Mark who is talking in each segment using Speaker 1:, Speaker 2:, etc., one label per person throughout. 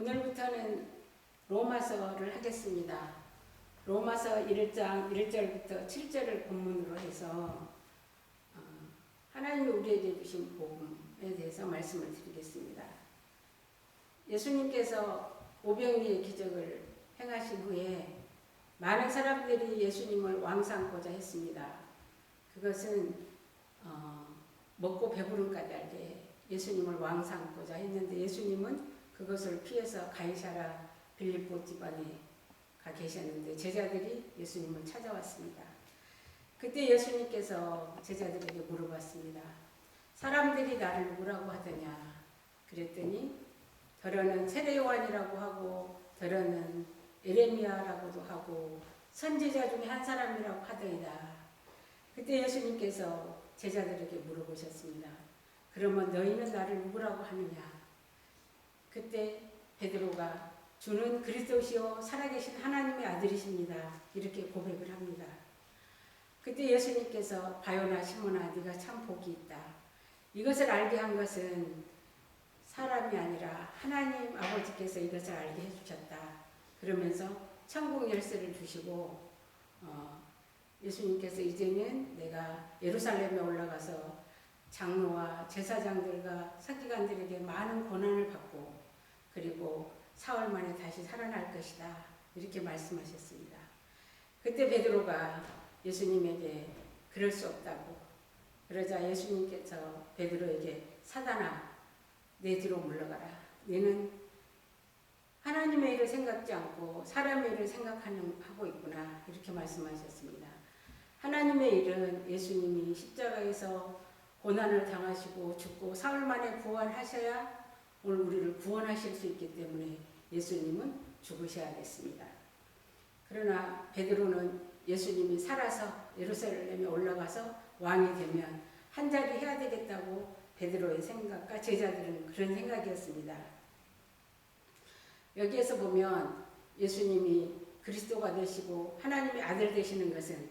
Speaker 1: 오늘부터는 로마서를 하겠습니다. 로마서 1장 1절부터 7절을 본문으로 해서 하나님이 우리에게 주신 복음에 대해서 말씀을 드리겠습니다. 예수님께서 오병이의 기적을 행하신 후에 많은 사람들이 예수님을 왕 삼고자 했습니다. 그것은 먹고 배부름까지 알게 예수님을 왕 삼고자 했는데 예수님은 그것을 피해서 가이사라 빌립보 지방에 가 계셨는데 제자들이 예수님을 찾아왔습니다. 그때 예수님께서 제자들에게 물어봤습니다. 사람들이 나를 누구라고 하더냐? 그랬더니 더러는 세례 요한이라고 하고 더러는 에레미야라고도 하고 선지자 중에 한 사람이라고 하더이다. 그때 예수님께서 제자들에게 물어보셨습니다. 그러면 너희는 나를 누구라고 하느냐? 그때 베드로가 주는 그리스도시요 살아계신 하나님의 아들이십니다. 이렇게 고백을 합니다. 그때 예수님께서 바요나 시몬아 네가 참 복이 있다. 이것을 알게 한 것은 사람이 아니라 하나님 아버지께서 이것을 알게 해주셨다. 그러면서 천국 열쇠를 주시고 예수님께서 이제는 내가 예루살렘에 올라가서 장로와 제사장들과 서기관들에게 많은 고난을 받고 그리고 사흘 만에 다시 살아날 것이다. 이렇게 말씀하셨습니다. 그때 베드로가 예수님에게 그럴 수 없다고 그러자 예수님께서 베드로에게 사단아 내 뒤로 물러가라. 너는 하나님의 일을 생각지 않고 사람의 일을 생각하고 있구나. 이렇게 말씀하셨습니다. 하나님의 일은 예수님이 십자가에서 고난을 당하시고 죽고 사흘 만에 부활하셔야 오늘 우리를 구원하실 수 있기 때문에 예수님은 죽으셔야겠습니다. 그러나 베드로는 예수님이 살아서 예루살렘에 올라가서 왕이 되면 한 자리 해야 되겠다고 베드로의 생각과 제자들은 그런 생각이었습니다. 여기에서 보면 예수님이 그리스도가 되시고 하나님의 아들 되시는 것은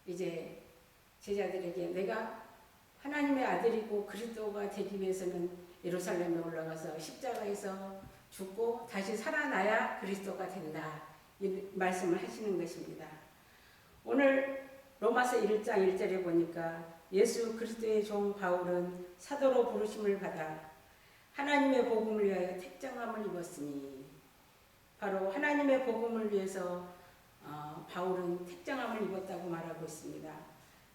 Speaker 1: 이제 제자들에게 내가 하나님의 아들이고 그리스도가 되기 위해서는 예루살렘에 올라가서 십자가에서 죽고 다시 살아나야 그리스도가 된다. 이 말씀을 하시는 것입니다. 오늘 로마서 1장 1절에 보니까 예수 그리스도의 종 바울은 사도로 부르심을 받아 하나님의 복음을 위하여 택정함을 입었으니 바로 하나님의 복음을 위해서 바울은 택정함을 입었다고 말하고 있습니다.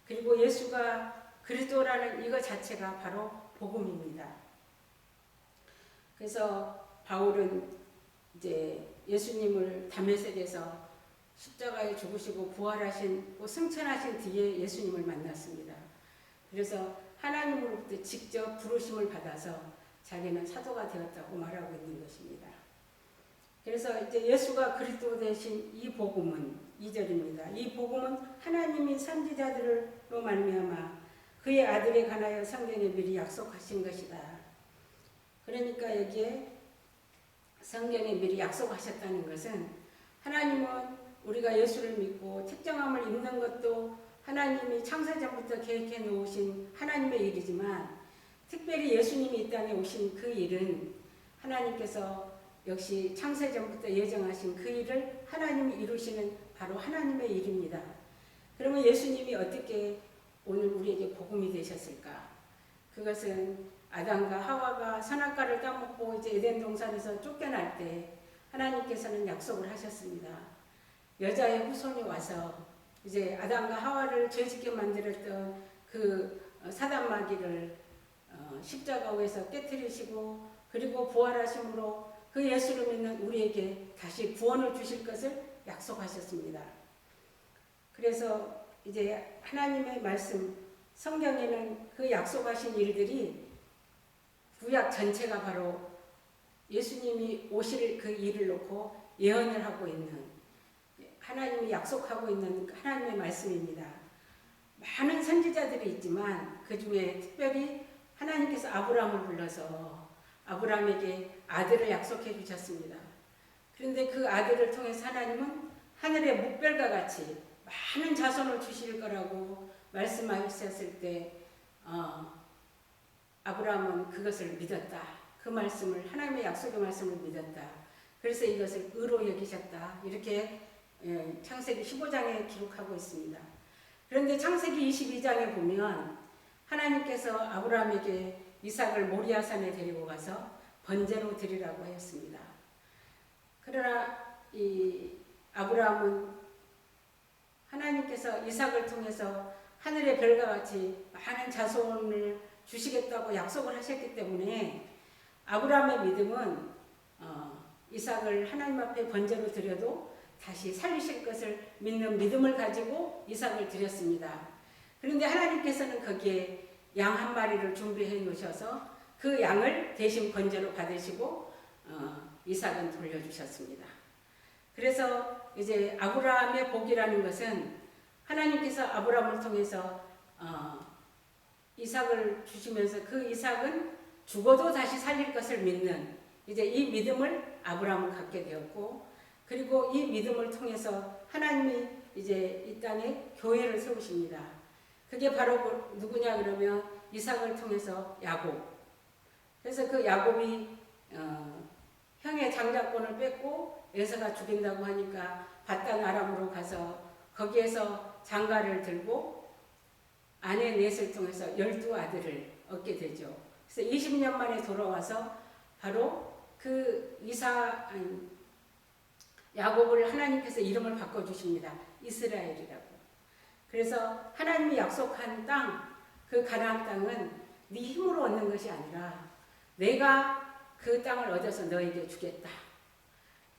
Speaker 1: 그리고 예수가 그리스도라는 이것 자체가 바로 복음입니다. 그래서 바울은 이제 예수님을 다메섹에서 십자가에 죽으시고 부활하신 승천하신 뒤에 예수님을 만났습니다. 그래서 하나님으로부터 직접 부르심을 받아서 자기는 사도가 되었다고 말하고 있는 것입니다. 그래서 이제 예수가 그리스도 되신 이 복음은 2절입니다. 이 복음은 하나님이 선지자들로 말미암아 그의 아들에 관하여 성경에 미리 약속하신 것이다. 그러니까 여기에 성경에 미리 약속하셨다는 것은 하나님은 우리가 예수를 믿고 택정함을 입는 것도 하나님이 창세전부터 계획해 놓으신 하나님의 일이지만 특별히 예수님이 이 땅에 오신 그 일은 하나님께서 역시 창세전부터 예정하신 그 일을 하나님이 이루시는 바로 하나님의 일입니다. 그러면 예수님이 어떻게 오늘 우리에게 복음이 되셨을까? 그것은 아담과 하와가 선악과를 따먹고 이제 에덴 동산에서 쫓겨날 때 하나님께서는 약속을 하셨습니다. 여자의 후손이 와서 이제 아담과 하와를 죄짓게 만들었던 그 사단 마귀를 십자가 위에서 깨뜨리시고 그리고 부활하심으로 그 예수를 믿는 우리에게 다시 구원을 주실 것을 약속하셨습니다. 그래서 이제 하나님의 말씀 성경에는 그 약속하신 일들이 구약 전체가 바로 예수님이 오실 그 일을 놓고 예언을 하고 있는 하나님이 약속하고 있는 하나님의 말씀입니다. 많은 선지자들이 있지만 그 중에 특별히 하나님께서 아브라함을 불러서 아브라함에게 아들을 약속해 주셨습니다. 그런데 그 아들을 통해서 하나님은 하늘의 묵별과 같이 많은 자손을 주실 거라고 말씀하셨을 때 아브라함은 그것을 믿었다. 그 말씀을 하나님의 약속의 말씀을 믿었다. 그래서 이것을 의로 여기셨다. 이렇게 창세기 15장에 기록하고 있습니다. 그런데 창세기 22장에 보면 하나님께서 아브라함에게 이삭을 모리아산에 데리고 가서 번제로 드리라고 하였습니다. 그러나 이 아브라함은 하나님께서 이삭을 통해서 하늘의 별과 같이 많은 자손을 주시겠다고 약속을 하셨기 때문에 아브라함의 믿음은 이삭을 하나님 앞에 번제로 드려도 다시 살리실 것을 믿는 믿음을 가지고 이삭을 드렸습니다. 그런데 하나님께서는 거기에 양 한 마리를 준비해 놓으셔서 그 양을 대신 번제로 받으시고 이삭은 돌려주셨습니다. 그래서 이제 아브라함의 복이라는 것은 하나님께서 아브라함을 통해서 이삭을 주시면서 그 이삭은 죽어도 다시 살릴 것을 믿는 이제 이 믿음을 아브라함은 갖게 되었고, 그리고 이 믿음을 통해서 하나님이 이제 이 땅에 교회를 세우십니다. 그게 바로 누구냐 그러면 이삭을 통해서 야곱. 그래서 그 야곱이 형의 장자권을 뺏고 에서가 죽인다고 하니까 바단 아람으로 가서 거기에서 장가를 들고 아내 넷을 통해서 12아들을 얻게 되죠. 그래서 20년 만에 돌아와서 바로 그 야곱을 하나님께서 이름을 바꿔주십니다. 이스라엘이라고. 그래서 하나님이 약속한 땅, 그 가나안 땅은 네 힘으로 얻는 것이 아니라 내가 그 땅을 얻어서 너에게 주겠다.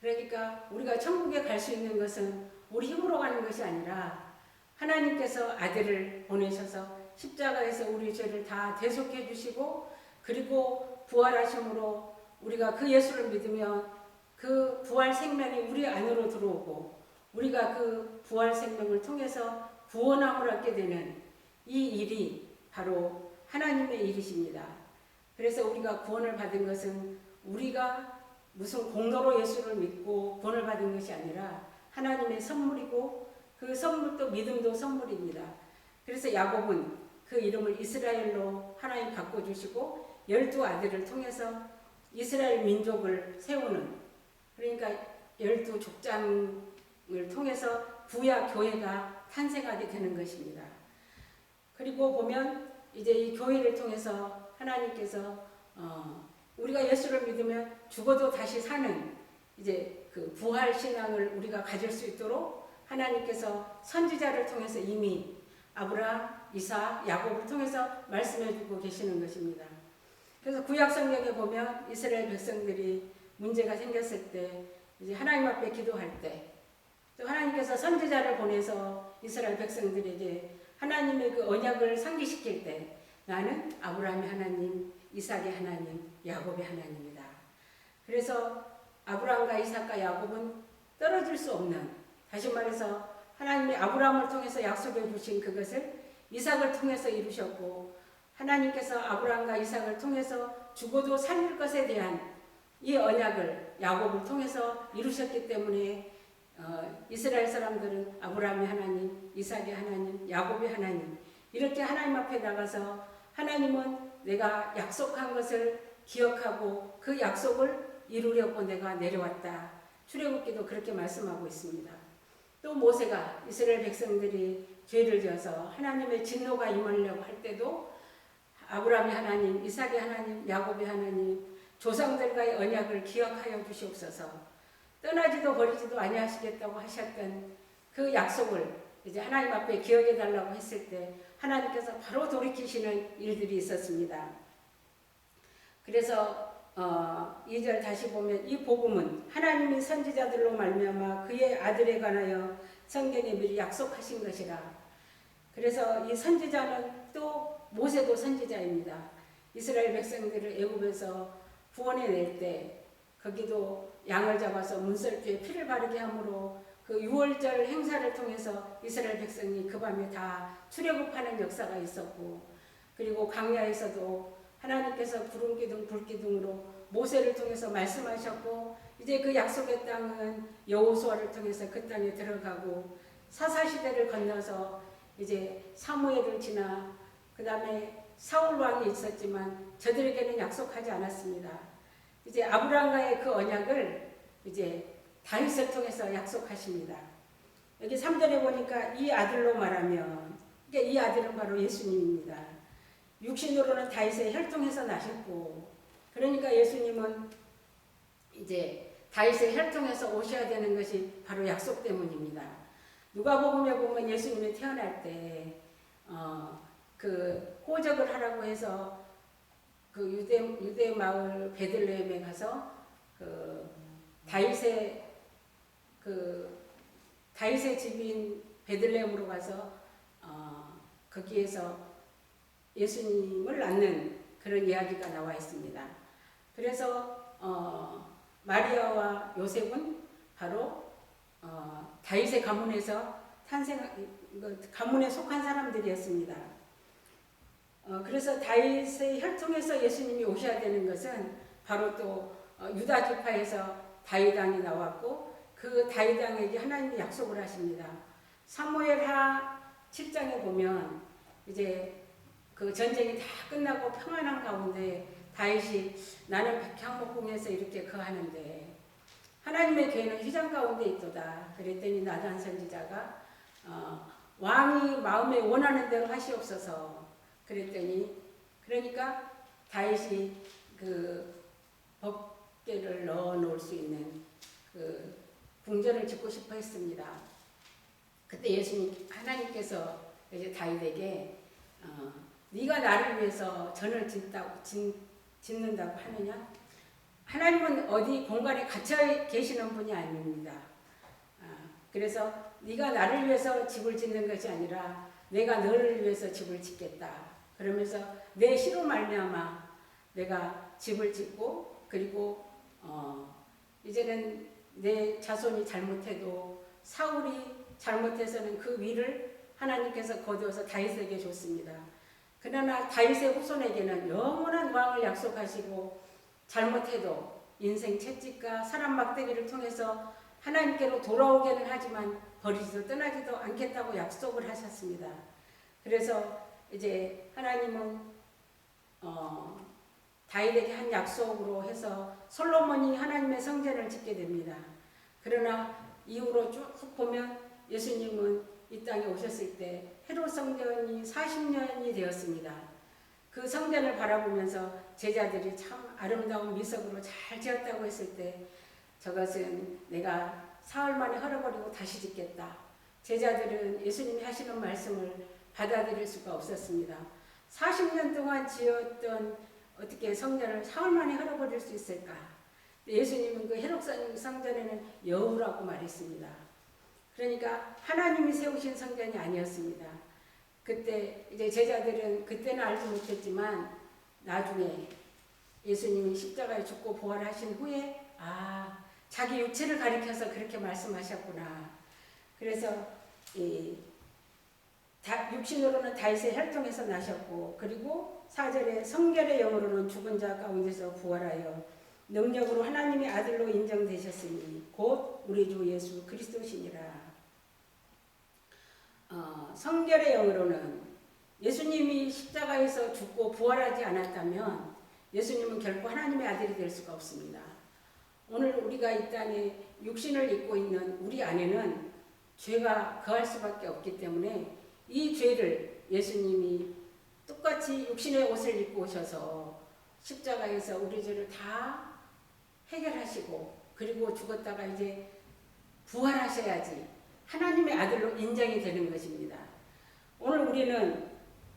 Speaker 1: 그러니까 우리가 천국에 갈 수 있는 것은 우리 힘으로 가는 것이 아니라 하나님께서 아들을 보내셔서 십자가에서 우리 죄를 다 대속해 주시고, 그리고 부활하심으로 우리가 그 예수를 믿으면 그 부활 생명이 우리 안으로 들어오고 우리가 그 부활 생명을 통해서 구원함을 얻게 되는 이 일이 바로 하나님의 일이십니다. 그래서 우리가 구원을 받은 것은 우리가 무슨 공로로 예수를 믿고 구원을 받은 것이 아니라 하나님의 선물이고, 그 선물도 믿음도 선물입니다. 그래서 야곱은 그 이름을 이스라엘로 하나님 바꿔주시고 12아들을 통해서 이스라엘 민족을 세우는, 그러니까 12족장을 통해서 구약 교회가 탄생하게 되는 것입니다. 그리고 보면 이제 이 교회를 통해서 하나님께서 우리가 예수를 믿으면 죽어도 다시 사는 이제 그 부활 신앙을 우리가 가질 수 있도록 하나님께서 선지자를 통해서 이미 아브라함, 이삭, 야곱을 통해서 말씀해주고 계시는 것입니다. 그래서 구약 성경에 보면 이스라엘 백성들이 문제가 생겼을 때 이제 하나님 앞에 기도할 때 또 하나님께서 선지자를 보내서 이스라엘 백성들에게 하나님의 그 언약을 상기시킬 때 나는 아브라함의 하나님, 이삭의 하나님, 야곱의 하나님이다. 그래서 아브라함과 이삭과 야곱은 떨어질 수 없는, 다시 말해서 하나님이 아브라함을 통해서 약속해 주신 그것을 이삭을 통해서 이루셨고, 하나님께서 아브라함과 이삭을 통해서 죽어도 살릴 것에 대한 이 언약을 야곱을 통해서 이루셨기 때문에 이스라엘 사람들은 아브라함의 하나님, 이삭의 하나님, 야곱의 하나님, 이렇게 하나님 앞에 나가서 하나님은 내가 약속한 것을 기억하고 그 약속을 이루려고 내가 내려왔다. 출애굽기도 그렇게 말씀하고 있습니다. 또 모세가 이스라엘 백성들이 죄를 지어서 하나님의 진노가 임하려고 할 때도 아브라함의 하나님, 이삭의 하나님, 야곱의 하나님, 조상들과의 언약을 기억하여 주시옵소서. 떠나지도 버리지도 아니하시겠다고 하셨던 그 약속을 이제 하나님 앞에 기억해 달라고 했을 때 하나님께서 바로 돌이키시는 일들이 있었습니다. 그래서 2절 다시 보면 이 복음은 하나님이 선지자들로 말미암아 그의 아들에 관하여 성경에 미리 약속하신 것이라. 그래서 이 선지자는 또 모세도 선지자입니다. 이스라엘 백성들을 애굽에서 구원해 낼 때 거기도 양을 잡아서 문설주에 피를 바르게 함으로 그 6월절 행사를 통해서 이스라엘 백성이 그 밤에 다 출애굽하는 역사가 있었고, 그리고 광야에서도 하나님께서 구름기둥 불기둥으로 모세를 통해서 말씀하셨고, 이제 그 약속의 땅은 여호수아를 통해서 그 땅에 들어가고 사사시대를 건너서 이제 사무엘을 지나 그 다음에 사울 왕이 있었지만 저들에게는 약속하지 않았습니다. 이제 아브라함과의 그 언약을 이제 다윗을 통해서 약속하십니다. 여기 3절에 보니까 이 아들로 말하면, 그러니까 이 아들은 바로 예수님입니다. 육신으로는 다윗의 혈통에서 나셨고, 그러니까 예수님은 이제 다윗의 혈통에서 오셔야 되는 것이 바로 약속 때문입니다. 누가복음에 보면 예수님이 태어날 때 그 호적을 하라고 해서 그 유대 마을 베들레헴에 가서 그 다윗의 집인 베들레헴으로 가서 거기에서 예수님을 낳는 그런 이야기가 나와 있습니다. 그래서 마리아와 요셉은 바로 다윗의 가문에서 가문에 속한 사람들이었습니다. 그래서 다윗의 혈통에서 예수님이 오셔야 되는 것은 바로 또 유다 지파에서 다윗왕이 나왔고, 그 다윗왕에게 하나님이 약속을 하십니다. 사무엘하 7장에 보면 이제 그 전쟁이 다 끝나고 평안한 가운데 다윗이 나는 백향목궁에서 이렇게 거하는데 하나님의 교회는 휘장 가운데 있도다. 그랬더니 나단 선지자가 왕이 마음에 원하는 대로 하시옵소서. 그랬더니 그러니까 다윗이 그 법궤를 넣어 놓을 수 있는 그 궁전을 짓고 싶어 했습니다. 그때 하나님께서 이제 다윗에게 네가 나를 위해서 전을 짓는다고 하느냐? 하나님은 어디 공간에 갇혀 계시는 분이 아닙니다. 그래서 네가 나를 위해서 집을 짓는 것이 아니라 내가 너를 위해서 집을 짓겠다. 그러면서 내 시로 말미암아 내가 집을 짓고, 그리고 이제는 내 자손이 잘못해도 사울이 잘못해서는 그 위를 하나님께서 거두어서 다윗에게 줬습니다. 그러나 다윗의 후손에게는 영원한 왕을 약속하시고 잘못해도 인생 채찍과 사람 막대기를 통해서 하나님께로 돌아오게는 하지만 버리지도 떠나지도 않겠다고 약속을 하셨습니다. 그래서 이제 하나님은 다윗에게 한 약속으로 해서 솔로몬이 하나님의 성전을 짓게 됩니다. 그러나 이후로 쭉 보면 예수님은 이 땅에 오셨을 때 헤롯 성전이 40년이 되었습니다. 그 성전을 바라보면서 제자들이 참 아름다운 미석으로 잘 지었다고 했을 때 저것은 내가 사흘 만에 헐어버리고 다시 짓겠다. 제자들은 예수님이 하시는 말씀을 받아들일 수가 없었습니다. 40년 동안 지었던 어떻게 성전을 사흘 만에 헐어버릴 수 있을까? 예수님은 그 헤롯 성전에는 여우라고 말했습니다. 그러니까 하나님이 세우신 성전이 아니었습니다. 그때 이제 제자들은 그때는 알지 못했지만 나중에 예수님이 십자가에 죽고 부활하신 후에 자기 육체를 가리켜서 그렇게 말씀하셨구나. 그래서 육신으로는 다윗의 혈통에서 나셨고, 그리고 4절에 성결의 영으로는 죽은 자 가운데서 부활하여 능력으로 하나님의 아들로 인정되셨으니 곧 우리 주 예수 그리스도시니라. 성결의 영으로는 예수님이 십자가에서 죽고 부활하지 않았다면 예수님은 결코 하나님의 아들이 될 수가 없습니다. 오늘 우리가 이 땅에 육신을 입고 있는 우리 안에는 죄가 거할 수밖에 없기 때문에 이 죄를 예수님이 똑같이 육신의 옷을 입고 오셔서 십자가에서 우리 죄를 다 해결하시고, 그리고 죽었다가 이제 부활하셔야지 하나님의 아들로 인정이 되는 것입니다. 오늘 우리는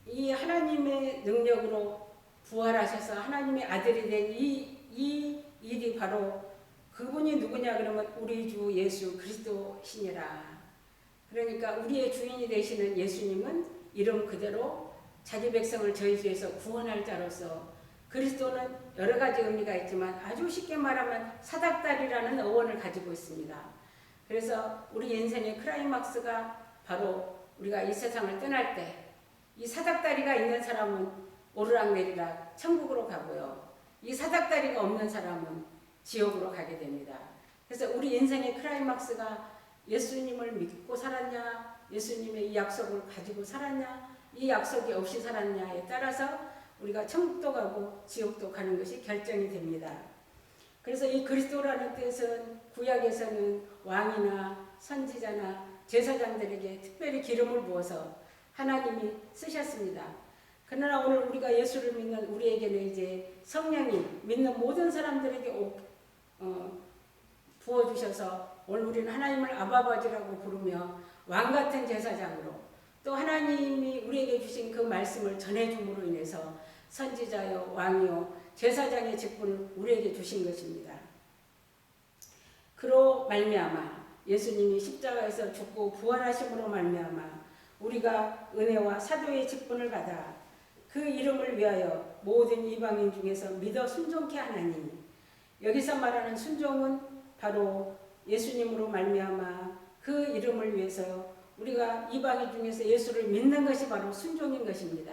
Speaker 1: 이 하나님의 능력으로 부활하셔서 하나님의 아들이 된 이 일이 바로 그분이 누구냐 그러면 우리 주 예수 그리스도시니라. 그러니까 우리의 주인이 되시는 예수님은 이름 그대로 자기 백성을 저희 죄에서 구원할 자로서, 그리스도는 여러 가지 의미가 있지만 아주 쉽게 말하면 사닥다리라는 어원을 가지고 있습니다. 그래서 우리 인생의 클라이막스가 바로 우리가 이 세상을 떠날 때 이 사닥다리가 있는 사람은 오르락내리락 천국으로 가고요. 이 사닥다리가 없는 사람은 지옥으로 가게 됩니다. 그래서 우리 인생의 클라이막스가 예수님을 믿고 살았냐, 예수님의 이 약속을 가지고 살았냐, 이 약속이 없이 살았냐에 따라서 우리가 천국도 가고 지옥도 가는 것이 결정이 됩니다. 그래서 이 그리스도라는 뜻은 구약에서는 왕이나 선지자나 제사장들에게 특별히 기름을 부어서 하나님이 쓰셨습니다. 그러나 오늘 우리가 예수를 믿는 우리에게는 이제 성령이 믿는 모든 사람들에게 부어주셔서 오늘 우리는 하나님을 아바아버지라고 부르며 왕같은 제사장으로 또 하나님이 우리에게 주신 그 말씀을 전해줌으로 인해서 선지자요 왕이요 제사장의 직분을 우리에게 주신 것입니다. 그로 말미암아 예수님이 십자가에서 죽고 부활하심으로 말미암아 우리가 은혜와 사도의 직분을 받아 그 이름을 위하여 모든 이방인 중에서 믿어 순종케 하나니, 여기서 말하는 순종은 바로 예수님으로 말미암아 그 이름을 위해서 우리가 이방인 중에서 예수를 믿는 것이 바로 순종인 것입니다.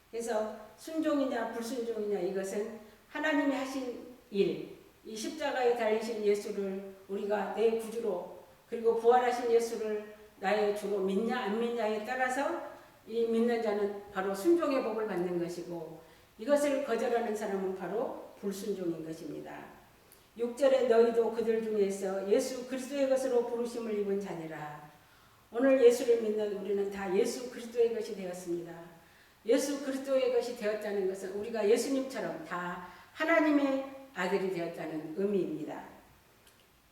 Speaker 1: 그래서 순종이냐 불순종이냐 이것은 하나님이 하신 일, 이 십자가에 달리신 예수를 우리가 내 구주로 그리고 부활하신 예수를 나의 주로 믿냐 안 믿냐에 따라서 이 믿는 자는 바로 순종의 복을 받는 것이고 이것을 거절하는 사람은 바로 불순종인 것입니다. 6절에 너희도 그들 중에서 예수 그리스도의 것으로 부르심을 입은 자니라. 오늘 예수를 믿는 우리는 다 예수 그리스도의 것이 되었습니다. 예수 그리스도의 것이 되었다는 것은 우리가 예수님처럼 다 하나님의 아들이 되었다는 의미입니다.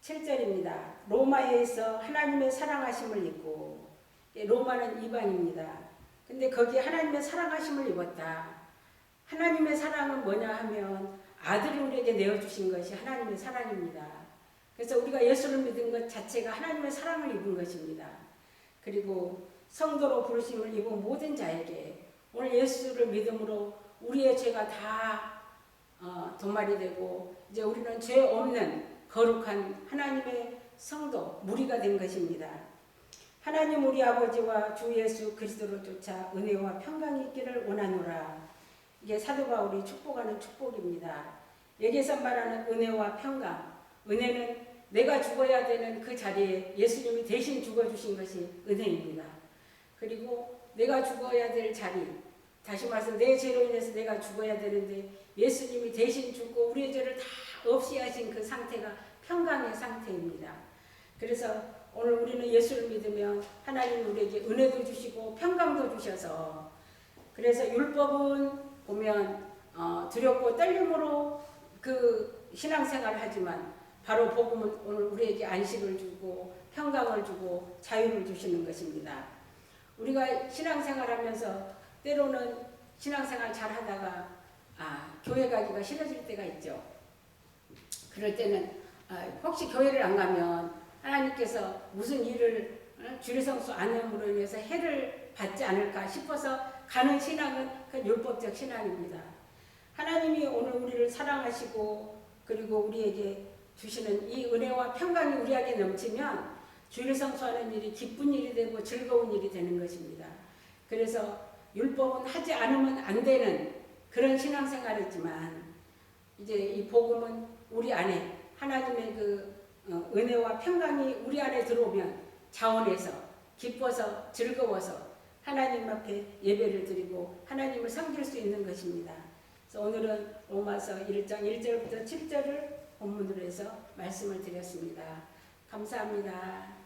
Speaker 1: 7절입니다. 로마에서 하나님의 사랑하심을 입고, 로마는 이방입니다. 근데 거기에 하나님의 사랑하심을 입었다. 하나님의 사랑은 뭐냐 하면 아들을 우리에게 내어주신 것이 하나님의 사랑입니다. 그래서 우리가 예수를 믿은 것 자체가 하나님의 사랑을 입은 것입니다. 그리고 성도로 부르심을 입은 모든 자에게 오늘 예수를 믿음으로 우리의 죄가 다 도말이 되고 이제 우리는 죄 없는 거룩한 하나님의 성도, 무리가 된 것입니다. 하나님 우리 아버지와 주 예수 그리스도를 쫓아 은혜와 평강이 있기를 원하노라. 이게 사도 바울이 축복하는 축복입니다. 여기서 말하는 은혜와 평강, 은혜는 내가 죽어야 되는 그 자리에 예수님이 대신 죽어주신 것이 은혜입니다. 그리고 내가 죽어야 될 자리, 다시 말해서 내 죄로 인해서 내가 죽어야 되는데 예수님이 대신 죽고 우리의 죄를 다 없이 하신 그 상태가 평강의 상태입니다. 그래서 오늘 우리는 예수를 믿으면 하나님 우리에게 은혜도 주시고 평강도 주셔서, 그래서 율법은 보면 두렵고 떨림으로 그 신앙생활을 하지만 바로 복음은 오늘 우리에게 안식을 주고 평강을 주고 자유를 주시는 것입니다. 우리가 신앙생활하면서 때로는 신앙생활 잘 하다가 교회 가기가 싫어질 때가 있죠. 그럴 때는 혹시 교회를 안 가면 하나님께서 무슨 일을 주일 성수 안 함으로 인해서 해를 받지 않을까 싶어서 가는 신앙은 그 율법적 신앙입니다. 하나님이 오늘 우리를 사랑하시고 그리고 우리에게 주시는 이 은혜와 평강이 우리에게 넘치면 주일 성수하는 일이 기쁜 일이 되고 즐거운 일이 되는 것입니다. 그래서 율법은 하지 않으면 안 되는 그런 신앙생활이지만 이제 이 복음은 우리 안에 하나님의 그 은혜와 평강이 우리 안에 들어오면 자원해서 기뻐서 즐거워서 하나님 앞에 예배를 드리고 하나님을 섬길 수 있는 것입니다. 그래서 오늘은 로마서 1장 1절부터 7절을 본문으로 해서 말씀을 드렸습니다. 감사합니다.